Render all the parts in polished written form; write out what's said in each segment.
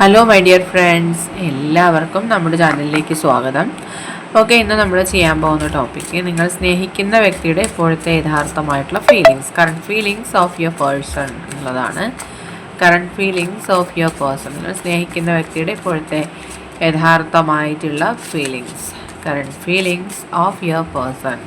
Hello my dear friends, എല്ലാവർക്കും നമ്മുടെ ചാനലിലേക്ക് സ്വാഗതം. ഓക്കെ, ഇന്ന് നമ്മൾ ചെയ്യാൻ പോകുന്ന ടോപ്പിക്ക് നിങ്ങൾ സ്നേഹിക്കുന്ന വ്യക്തിയുടെ ഇപ്പോഴത്തെ യഥാർത്ഥമായിട്ടുള്ള current feelings of your person എന്നുള്ളതാണ്. Current feelings of your person, നിങ്ങൾ സ്നേഹിക്കുന്ന വ്യക്തിയുടെ ഇപ്പോഴത്തെ യഥാർത്ഥമായിട്ടുള്ള current feelings of your person.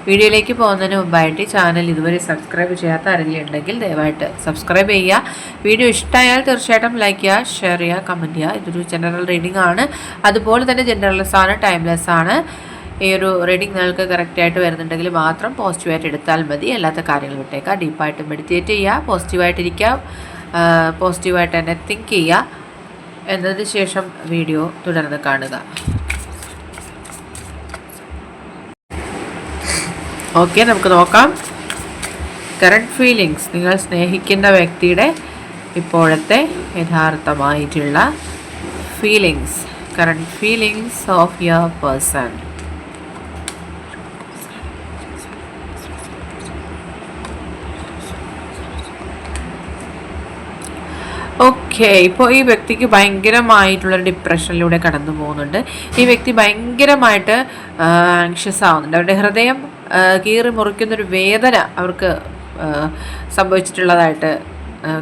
വീഡിയോയിലേക്ക് പോകുന്നതിന് മുമ്പായിട്ട് ചാനൽ ഇതുവരെ സബ്സ്ക്രൈബ് ചെയ്യാത്ത ആരെങ്കിലും ഉണ്ടെങ്കിൽ ദയവായിട്ട് സബ്സ്ക്രൈബ് ചെയ്യുക. വീഡിയോ ഇഷ്ടമായാൽ തീർച്ചയായിട്ടും ലൈക്ക് ചെയ്യുക, ഷെയർ ചെയ്യുക, കമൻറ്റ് ചെയ്യുക. ഇതൊരു ജനറൽ റീഡിംഗ് ആണ്, അതുപോലെ തന്നെ ജനറൽലെസ് ആണ്, ടൈംലെസ് ആണ്. ഈ ഒരു റീഡിംഗ് നിങ്ങൾക്ക് കറക്റ്റായിട്ട് വരുന്നുണ്ടെങ്കിൽ മാത്രം പോസിറ്റീവായിട്ട് എടുത്താൽ മതി. അല്ലാത്ത കാര്യങ്ങൾ വിട്ടേക്കുക. ഡീപ്പായിട്ട് മെഡിറ്റേറ്റ് ചെയ്യുക, പോസിറ്റീവായിട്ടിരിക്കുക, പോസിറ്റീവായിട്ട് തന്നെ തിങ്ക് ചെയ്യുക. എന്നതിന് ശേഷം വീഡിയോ തുടർന്ന് കാണുക. ഓക്കെ, നമുക്ക് നോക്കാം. കറണ്ട് ഫീലിങ്സ്, നിങ്ങൾ സ്നേഹിക്കുന്ന വ്യക്തിയുടെ ഇപ്പോഴത്തെ യഥാർത്ഥമായിട്ടുള്ള current feelings of your person. Okay, ഇപ്പോൾ ഈ വ്യക്തിക്ക് ഭയങ്കരമായിട്ടുള്ളൊരു ഡിപ്രഷനിലൂടെ കടന്നു പോകുന്നുണ്ട്. ഈ വ്യക്തി ഭയങ്കരമായിട്ട് ആങ്ഷ്യസ് ആവുന്നുണ്ട്. അവരുടെ ഹൃദയം കീറി മുറിക്കുന്നൊരു വേദന അവർക്ക് സംഭവിച്ചിട്ടുള്ളതായിട്ട്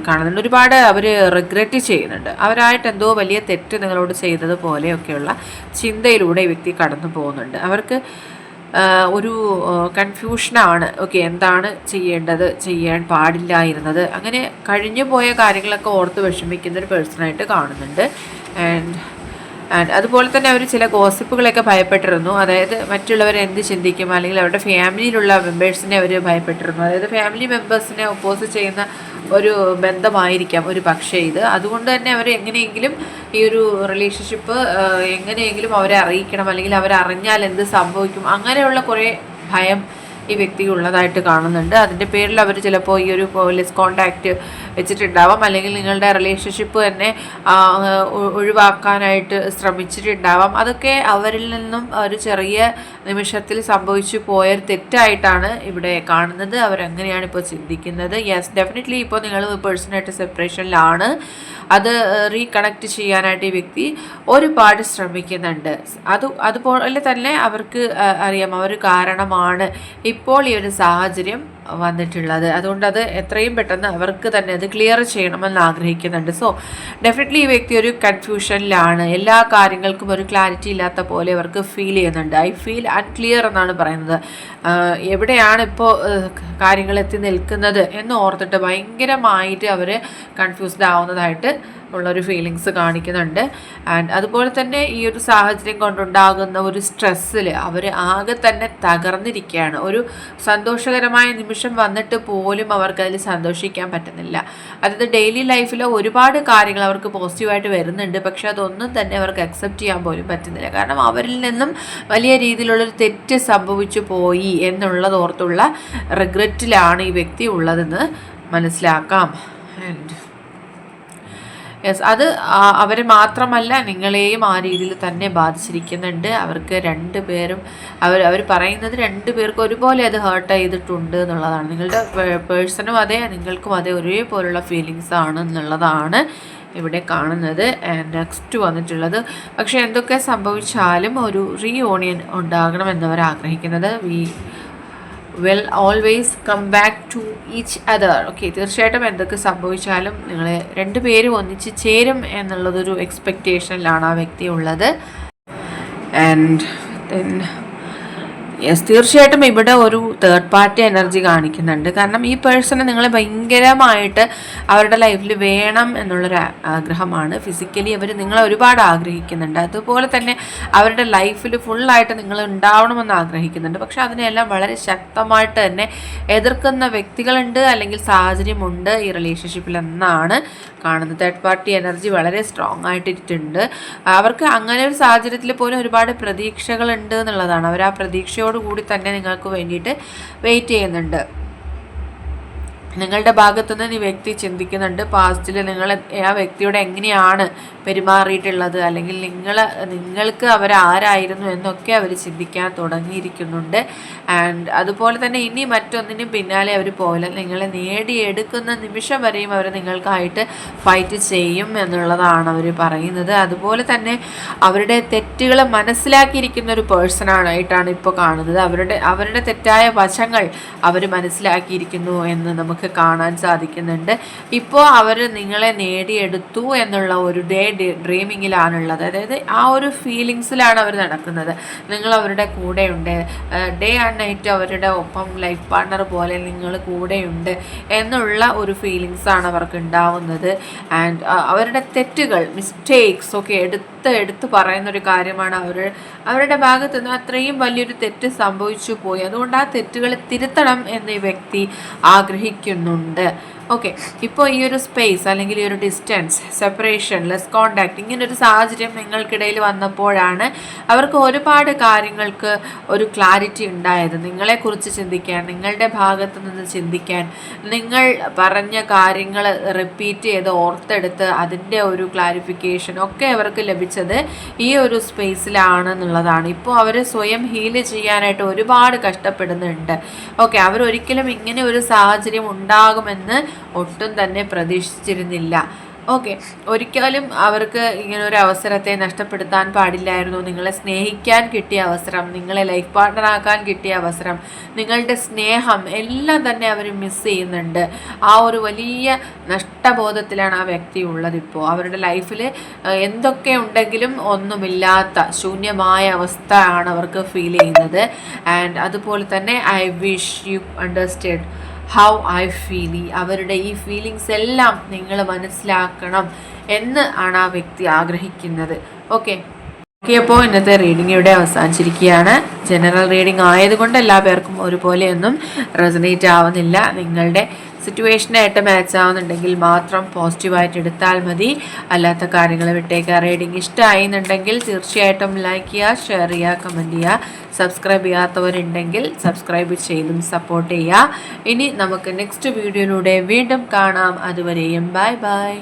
കാണുന്നുണ്ട്. ഒരുപാട് അവർ റിഗ്രറ്റ് ചെയ്യുന്നുണ്ട്. അവരായിട്ട് എന്തോ വലിയ തെറ്റ് നിങ്ങളോട് ചെയ്തതുപോലെയൊക്കെയുള്ള ചിന്തയിലൂടെ ഈ വ്യക്തി കടന്നു പോകുന്നുണ്ട്. അവർക്ക് ഒരു കൺഫ്യൂഷനാണ്. ഓക്കെ, എന്താണ് ചെയ്യേണ്ടത്, ചെയ്യാൻ പാടില്ലായിരുന്നത്, അങ്ങനെ കഴിഞ്ഞു പോയ കാര്യങ്ങളൊക്കെ ഓർത്ത് വിഷമിക്കുന്നൊരു പേഴ്സണായിട്ട് കാണുന്നുണ്ട്. ആൻഡ് അതുപോലെ തന്നെ അവർ ചില ഗോസിപ്പുകളൊക്കെ ഭയപ്പെട്ടിരുന്നു. അതായത് മറ്റുള്ളവർ എന്ത് ചിന്തിക്കും, അല്ലെങ്കിൽ അവരുടെ ഫാമിലിയിലുള്ള മെമ്പേഴ്സിനെ അവർ ഭയപ്പെട്ടിരുന്നു. അതായത് ഫാമിലി മെമ്പേഴ്സിനെ ഒപ്പോസ് ചെയ്യുന്ന ഒരു ബന്ധമായിരിക്കാം ഒരു പക്ഷേ ഇത്. അതുകൊണ്ട് തന്നെ അവർ എങ്ങനെയെങ്കിലും ഈ ഒരു റിലേഷൻഷിപ്പ് എങ്ങനെയെങ്കിലും അവരെ അറിയിക്കണം, അല്ലെങ്കിൽ അവരറിഞ്ഞാൽ എന്ത് സംഭവിക്കും, അങ്ങനെയുള്ള കുറേ ഭയം ഈ വ്യക്തിക്ക് ഉള്ളതായിട്ട് കാണുന്നുണ്ട്. അതിൻ്റെ പേരിൽ അവർ ചിലപ്പോൾ ഈ ഒരു പോലീസ് കോണ്ടാക്റ്റ് വെച്ചിട്ടുണ്ടാവാം, അല്ലെങ്കിൽ നിങ്ങളുടെ റിലേഷൻഷിപ്പ് തന്നെ ഒഴിവാക്കാനായിട്ട് ശ്രമിച്ചിട്ടുണ്ടാവാം. അതൊക്കെ അവരിൽ നിന്നും ഒരു ചെറിയ നിമിഷത്തിൽ സംഭവിച്ചു പോയൊരു തെറ്റായിട്ടാണ് ഇവിടെ കാണുന്നത്. അവരെങ്ങനെയാണ് ഇപ്പോൾ ചിന്തിക്കുന്നത്. യെസ്, ഡെഫിനറ്റ്ലി ഇപ്പോൾ നിങ്ങൾ പേഴ്സണായിട്ട് സെപ്പറേഷനിലാണ്. അത് റീകണക്ട് ചെയ്യാനായിട്ട് ഈ വ്യക്തി ഒരുപാട് ശ്രമിക്കുന്നുണ്ട്. അതുപോലെ തന്നെ അവർക്ക് അറിയാം അവർ കാരണമാണ് ഇപ്പോൾ ഈ ഒരു സാഹചര്യം വന്നിട്ടുള്ളത്. അതുകൊണ്ട് അത് എത്രയും പെട്ടെന്ന് അവർക്ക് തന്നെ അത് ക്ലിയർ ചെയ്യണമെന്ന് ആഗ്രഹിക്കുന്നുണ്ട്. സോ ഡെഫിനറ്റ്ലി ഈ വ്യക്തി ഒരു കൺഫ്യൂഷനിലാണ്. എല്ലാ കാര്യങ്ങൾക്കും ഒരു ക്ലാരിറ്റി ഇല്ലാത്ത പോലെ അവർക്ക് ഫീൽ ചെയ്യുന്നുണ്ട്. ഐ ഫീൽ അൺക്ലിയർ എന്നാണ് പറയുന്നത്. എവിടെയാണ് ഇപ്പോൾ കാര്യങ്ങൾ എത്തി നിൽക്കുന്നത് എന്ന് ഓർത്തിട്ട് ഭയങ്കരമായിട്ട് അവർ കൺഫ്യൂസ്ഡ് ആവുന്നതായിട്ട് ഉള്ളൊരു ഫീലിങ്സ് കാണിക്കുന്നുണ്ട്. ആൻഡ് അതുപോലെ തന്നെ ഈ ഒരു സാഹചര്യം കൊണ്ടുണ്ടാകുന്ന ഒരു സ്ട്രെസ്സിൽ അവർ ആകെ തന്നെ തകർന്നിരിക്കുകയാണ്. ഒരു സന്തോഷകരമായ നിമിഷം വന്നിട്ട് പോലും അവർക്ക് അതിൽ സന്തോഷിക്കാൻ പറ്റുന്നില്ല. അതായത് ഡെയിലി ലൈഫിൽ ഒരുപാട് കാര്യങ്ങൾ അവർക്ക് പോസിറ്റീവായിട്ട് വരുന്നുണ്ട്, പക്ഷെ അതൊന്നും തന്നെ അവർക്ക് അക്സെപ്റ്റ് ചെയ്യാൻ പോലും പറ്റുന്നില്ല. കാരണം അവരിൽ നിന്നും വലിയ രീതിയിലുള്ളൊരു തെറ്റ് സംഭവിച്ചു പോയി എന്നുള്ളതോർത്തുള്ള റിഗ്രറ്റിലാണ് ഈ വ്യക്തി ഉള്ളതെന്ന് മനസ്സിലാക്കാം. ആൻഡ് യെസ്, അത് അവരെ മാത്രമല്ല നിങ്ങളെയും ആ രീതിയിൽ തന്നെ ബാധിച്ചിരിക്കുന്നുണ്ട്. അവർക്ക് രണ്ടുപേരും അവർ പറയുന്നത് രണ്ടുപേർക്കും ഒരുപോലെ അത് ഹേർട്ട് ചെയ്തിട്ടുണ്ട് എന്നുള്ളതാണ്. നിങ്ങളുടെ പേഴ്സണും അതെ, നിങ്ങൾക്കും അതേ ഒരേപോലുള്ള ഫീലിങ്സ് ആണ് എന്നുള്ളതാണ് ഇവിടെ കാണുന്നത്. ആൻഡ് നെക്സ്റ്റ് വന്നിട്ടുള്ളത്, പക്ഷേ എന്തൊക്കെ സംഭവിച്ചാലും ഒരു റീയൂണിയൻ ഉണ്ടാകണമെന്നവർ ആഗ്രഹിക്കുന്നത്. Will always come back to each other. Okay, തീർച്ചയായിട്ടും എന്തൊക്കെ സംഭവിച്ചാലും നിങ്ങൾ രണ്ടുപേരും ഒന്നിച്ച് ചേരും എന്നുള്ളതൊരു എക്സ്പെക്റ്റേഷനിലാണ് ആ വ്യക്തി ഉള്ളത്. ആൻഡ് ദെൻ യെസ്, തീർച്ചയായിട്ടും ഇവിടെ ഒരു തേർഡ് പാർട്ടി എനർജി കാണിക്കുന്നുണ്ട്. കാരണം ഈ പേഴ്സണ് നിങ്ങളെ ഭയങ്കരമായിട്ട് അവരുടെ ലൈഫിൽ വേണം എന്നുള്ളൊരു ആഗ്രഹമാണ്. ഫിസിക്കലി അവർ നിങ്ങളെ ഒരുപാട് ആഗ്രഹിക്കുന്നുണ്ട്. അതുപോലെ തന്നെ അവരുടെ ലൈഫിൽ ഫുള്ളായിട്ട് നിങ്ങൾ ഉണ്ടാവണമെന്ന് ആഗ്രഹിക്കുന്നുണ്ട്. പക്ഷെ അതിനെല്ലാം വളരെ ശക്തമായിട്ട് തന്നെ എതിർക്കുന്ന വ്യക്തികളുണ്ട്, അല്ലെങ്കിൽ സാഹചര്യമുണ്ട് ഈ റിലേഷൻഷിപ്പിൽ എന്നാണ് കാണുന്നത്. തേർഡ് പാർട്ടി എനർജി വളരെ സ്ട്രോങ് ആയിട്ടിട്ടുണ്ട്. അവർക്ക് അങ്ങനെ ഒരു സാഹചര്യത്തിൽ പോലും ഒരുപാട് പ്രതീക്ഷകളുണ്ട് എന്നുള്ളതാണ്. അവർ ആ പ്രതീക്ഷയോടുകൂടി തന്നെ നിങ്ങൾക്ക് വേണ്ടിയിട്ട് വെയിറ്റ് ചെയ്യുന്നുണ്ട്. നിങ്ങളുടെ ഭാഗത്തുനിന്ന് ഈ വ്യക്തി ചിന്തിക്കുന്നുണ്ട് പാസ്റ്റിൽ നിങ്ങൾ ആ വ്യക്തിയോട് എങ്ങനെയാണ് പെരുമാറിയിട്ടുള്ളത്, അല്ലെങ്കിൽ നിങ്ങൾക്ക് അവരാരായിരുന്നു എന്നൊക്കെ അവർ ചിന്തിക്കാൻ തുടങ്ങിയിരിക്കുന്നുണ്ട്. ആൻഡ് അതുപോലെ തന്നെ ഇനി മറ്റൊന്നിനും പിന്നാലെ അവർ പോലെ നിങ്ങളെ നേടിയെടുക്കുന്ന നിമിഷം വരെയും അവർ നിങ്ങൾക്കായിട്ട് ഫൈറ്റ് ചെയ്യും എന്നുള്ളതാണ് അവർ പറയുന്നത്. അതുപോലെ തന്നെ അവരുടെ തെറ്റുകൾ മനസ്സിലാക്കിയിരിക്കുന്ന ഒരു പേഴ്സണായിട്ടാണ് ഇപ്പോൾ കാണുന്നത്. അവരുടെ തെറ്റായ വശങ്ങൾ അവർ മനസ്സിലാക്കിയിരിക്കുന്നു എന്ന് നമുക്ക് കാണാൻ സാധിക്കുന്നുണ്ട്. ഇപ്പോൾ അവർ നിങ്ങളെ നേടിയെടുത്തു എന്നുള്ള ഒരു ഡ്രീമിങ്ങിലാണുള്ളത്. അതായത് ആ ഒരു ഫീലിങ്സിലാണ് അവർ നടക്കുന്നത്. നിങ്ങൾ അവരുടെ കൂടെയുണ്ട്, ഡേ ആൻഡ് നൈറ്റ് അവരുടെ ഒപ്പം ലൈഫ് പാർട്ട്ണർ പോലെ നിങ്ങൾ കൂടെയുണ്ട് എന്നുള്ള ഒരു ഫീലിങ്സാണ് അവർക്ക് ഉണ്ടാവുന്നത്. ആൻഡ് അവരുടെ തെറ്റുകൾ, മിസ്റ്റേക്സ് ഒക്കെ എടുത്ത് പറയുന്നൊരു കാര്യമാണ്. അവരുടെ ഭാഗത്ത് നിന്ന് അത്രയും വലിയൊരു തെറ്റ് സംഭവിച്ചു പോയി, അതുകൊണ്ട് ആ തെറ്റുകൾ തിരുത്തണം എന്ന് ഈ വ്യക്തി ആഗ്രഹിക്കുന്നുണ്ട്. ഓക്കെ, ഇപ്പോൾ ഈ ഒരു സ്പേസ് അല്ലെങ്കിൽ ഈ ഒരു ഡിസ്റ്റൻസ്, സെപ്പറേഷൻ, ലെസ് കോണ്ടാക്ട്, ഇങ്ങനൊരു സാഹചര്യം നിങ്ങൾക്കിടയിൽ വന്നപ്പോഴാണ് അവർക്ക് ഒരുപാട് കാര്യങ്ങൾക്ക് ഒരു ക്ലാരിറ്റി ഉണ്ടായത്. നിങ്ങളെക്കുറിച്ച് ചിന്തിക്കാൻ, നിങ്ങളുടെ ഭാഗത്ത് നിന്ന് ചിന്തിക്കാൻ, നിങ്ങൾ പറഞ്ഞ കാര്യങ്ങൾ റിപ്പീറ്റ് ചെയ്ത് ഓർത്തെടുത്ത് അതിൻ്റെ ഒരു ക്ലാരിഫിക്കേഷൻ ഒക്കെ അവർക്ക് ലഭിച്ചത് ഈ ഒരു സ്പേസിലാണെന്നുള്ളതാണ്. ഇപ്പോൾ അവർ സ്വയം ഹീല് ചെയ്യാനായിട്ട് ഒരുപാട് കഷ്ടപ്പെടുന്നുണ്ട്. ഓക്കെ, അവരൊരിക്കലും ഇങ്ങനെ ഒരു സാഹചര്യം ഉണ്ടാകുമെന്ന് ഒട്ടും തന്നെ പ്രതീക്ഷിച്ചിരുന്നില്ല. ഓക്കെ, ഒരിക്കലും അവർക്ക് ഇങ്ങനെ ഒരു അവസരത്തെ നഷ്ടപ്പെടുത്താൻ പാടില്ലായിരുന്നു. നിങ്ങളെ സ്നേഹിക്കാൻ കിട്ടിയ അവസരം, നിങ്ങളെ ലൈഫ് പാർട്ട്ണറാക്കാൻ കിട്ടിയ അവസരം, നിങ്ങളുടെ സ്നേഹം എല്ലാം തന്നെ അവർ മിസ് ചെയ്യുന്നുണ്ട്. ആ ഒരു വലിയ നഷ്ടബോധത്തിലാണ് ആ വ്യക്തി ഉള്ളത്. ഇപ്പോൾ അവരുടെ ലൈഫിൽ എന്തൊക്കെ ഉണ്ടെങ്കിലും ഒന്നുമില്ലാത്ത ശൂന്യമായ അവസ്ഥ ആണ് അവർക്ക് ഫീൽ ചെയ്യുന്നത്. ആൻഡ് അതുപോലെ തന്നെ I wish you understand how I feel. അവരുടെ ഈ ഫീലിങ്സ് എല്ലാം നിങ്ങൾ മനസ്സിലാക്കണം എന്ന് ആണ് ആ വ്യക്തി ആഗ്രഹിക്കുന്നത്. ഓക്കെ, അപ്പോൾ ഇന്നത്തെ റീഡിംഗ് ഇവിടെ അവസാനിച്ചിരിക്കുകയാണ്. ജനറൽ റീഡിംഗ് ആയതുകൊണ്ട് എല്ലാ പേർക്കും ഒരുപോലെയൊന്നും റെസനേറ്റ് ആവുന്നില്ല. നിങ്ങളുടെ സിറ്റുവേഷനായിട്ട് മാച്ച് ആവുന്നുണ്ടെങ്കിൽ മാത്രം പോസിറ്റീവായിട്ട് എടുത്താൽ മതി, അല്ലാത്ത കാര്യങ്ങൾ വിട്ടേക്കുക. റീഡിംഗ് ഇഷ്ടമായിരുന്നുണ്ടെങ്കിൽ തീർച്ചയായിട്ടും ലൈക്ക് ചെയ്യുക, ഷെയർ ചെയ്യുക, കമൻറ്റ് ചെയ്യുക. സബ്സ്ക്രൈബ് ചെയ്യാത്തവരുണ്ടെങ്കിൽ സബ്സ്ക്രൈബ് ചെയ്തും സപ്പോർട്ട് ചെയ്യുക. ഇനി നമുക്ക് നെക്സ്റ്റ് വീഡിയോയിലൂടെ വീണ്ടും കാണാം. അതുവരെയും ബൈ ബൈ.